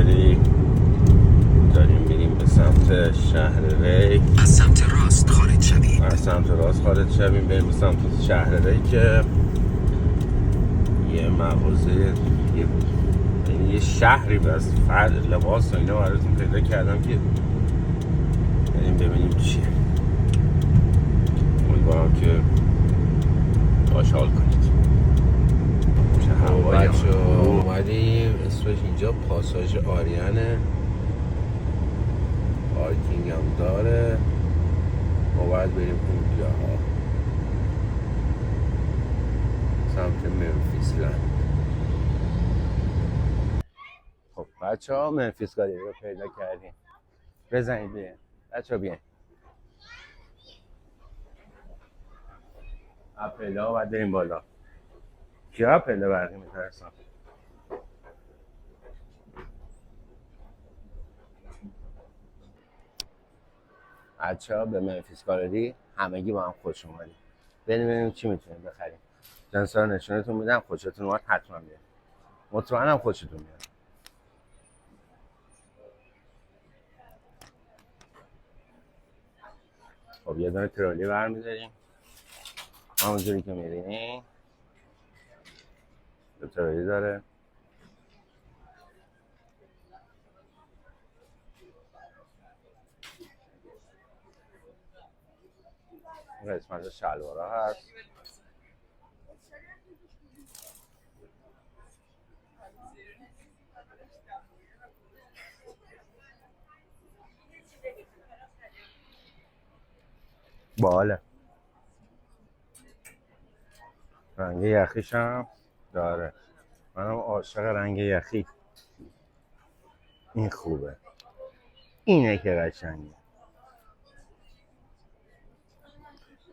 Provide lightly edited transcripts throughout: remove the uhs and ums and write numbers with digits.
اینطوری داریم میریم به سمت شهر ری. از سمت راست خارج شوید. از سمت راست خارج شویم بریم به سمت شهر ری که یه مغازه یه شهری از فرد لباس و اینا براتون پیدا کردم که بریم ببینیم چیه. امیدوارم که باش حال کنید. چه هوایی اومدیم. اسمش اینجا پاساژ آریانه، پارکینگ هم داره. ما باید بریم اونجا سمت منفیس لند. خب بچه ها منفیس گالی رو پیدا کردیم. بزنید بیاین بچه ها، بیاین. اپله ها باید بریم بالا. کیا اپله برقی میترسن؟ بچه ها به منفیس گالری همگی با هم خوش اومدیم. بریم چی میتونیم بخریم. جنسا رو نشونتون میدم، خوشتون اومد حتما بیاین. مطمئنم خوشتون میاد. خب یه دونه ترالی برمی‌داریم همونجوری که می‌بینین. دو ترالی داره. این قسمت شلوارا هست. باله. رنگ یخیش هم داره. منم عاشق رنگ یخی. این خوبه. اینه که قشنگه.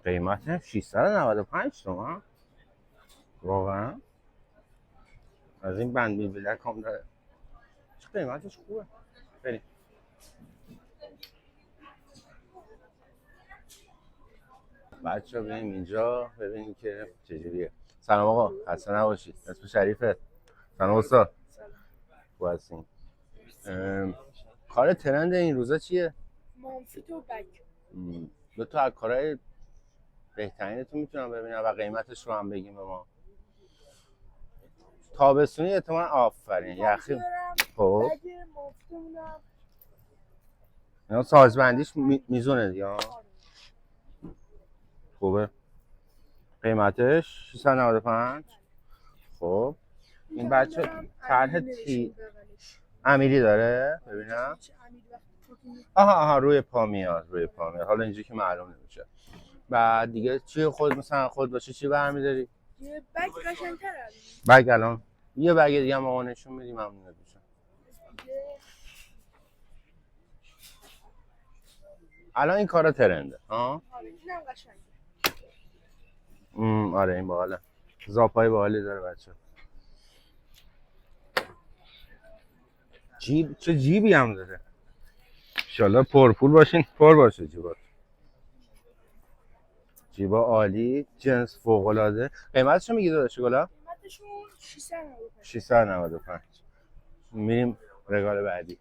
قیمت 695 تومان. واقعا از این بند بلک هم داره. چه قیمتش خوبه. بریم. بچه ها بریم اینجا ببینیم که چجوریه. سلام آقا، خسته نباشید. اسم شریفه. سلام استاد. خوب هستین؟ کار ترند این روزا چیه؟ منفی تو بک. دو تا از کارهای بهترینتون میتونم ببینم و قیمتش رو هم بگیم به ما. تابستونی احتمالاً آفرین یخی. خب اینا سازبندیش میزونه دیگه. خوبه. قیمتش 695. خب این بچه طرح امیری داره ببینم. آها روی پا میاد، روی پا میاد. حالا اینجوری که معلوم نمیشه. بعد دیگه چی خود مثلا خود باشه چی برمی‌داری؟ یه بگ قشنگ‌تره. بگ الان یه بگ دیگه هم آقا نشون بدیم ممنون میشم. الان این کارا ترنده ها. اینم قشنگه. آره این باحاله. زاپای باحالی داره بچه. جیب چه جیبی هم داره. انشالله پرپول باشین، پر باشه جیبات. جیبا عالی، جنس فوق العاده. قیمتش میگی داداش گلا؟ قیمتشون 695. 695. میریم رگال بعدی.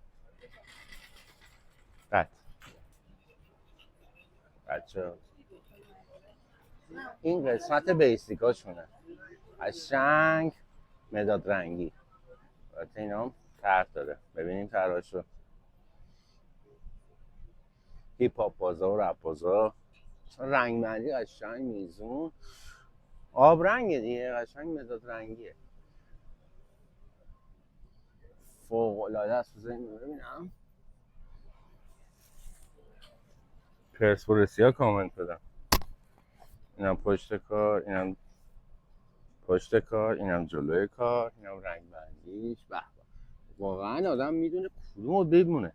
بچه این قسمت بیسیکاشونه. قشنگ مداد رنگی. البته اینا هم طرح داره. ببینیم طرحشو. هیپ هاپ بازا و رپ بازا. رنگ بندی قشنگ میزون. آب رنگه دیگه، قشنگ مداد رنگیه. فوق العاده است. ببینم. پرسپولیسیا کامنت بدم. اینم پشت کار، اینم پشت کار، اینم جلوی کار، اینم رنگ بندیش. به واقعا آدم میدونه کدومو بمونه.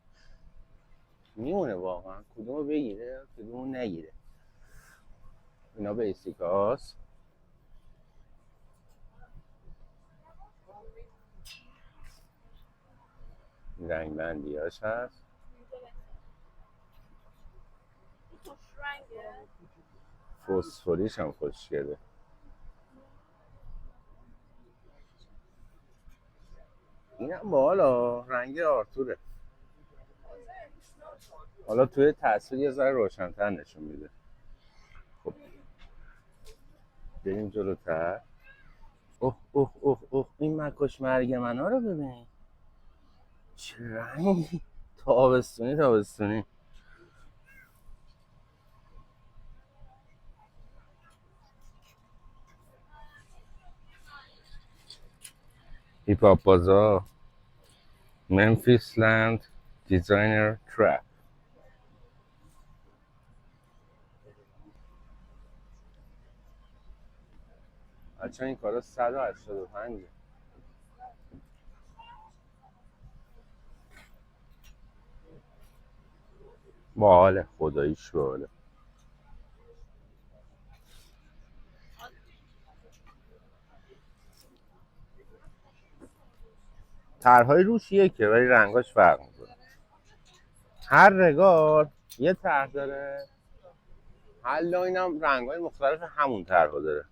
میمونه واقعا کدومو بگیره کدومو نگیره. اینا بیسیک هاست. رنگ بندی هاش هست. فسفوریش هم خوشگله. اینم بالا رنگ آرتوره. حالا توی تصویر یه ذره روشن‌تر نشون میده. خب بریم جلوتر. اوه اوه اوه اوه این مکش مرگ منو رو ببین چه رنگی تابستونی تابستونی. هیپ هاپ بازار منفیس لند دیزاینر ترپ. بچه این کارا 185. باحاله خداییش باحاله. طرحهای روش یکه ولی رنگاش فرق میکنه. هر رگال یه طرح داره. هر لاین هم رنگای مختلف همون طرحو داره.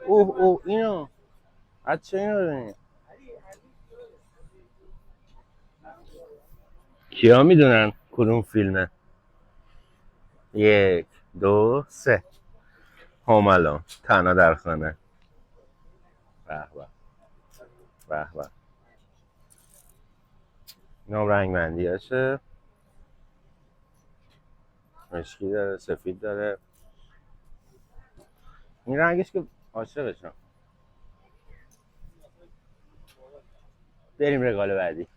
اوه اوه اینو بچه اینو ببینید. کیا میدونن کدوم فیلمه؟ 1 2 3 هوم تنها در خانه. به به به به. اینم رنگ بندیاشه. مشکی داره سفید داره. این رنگش که عاشقشم. بریم رگال بعدی.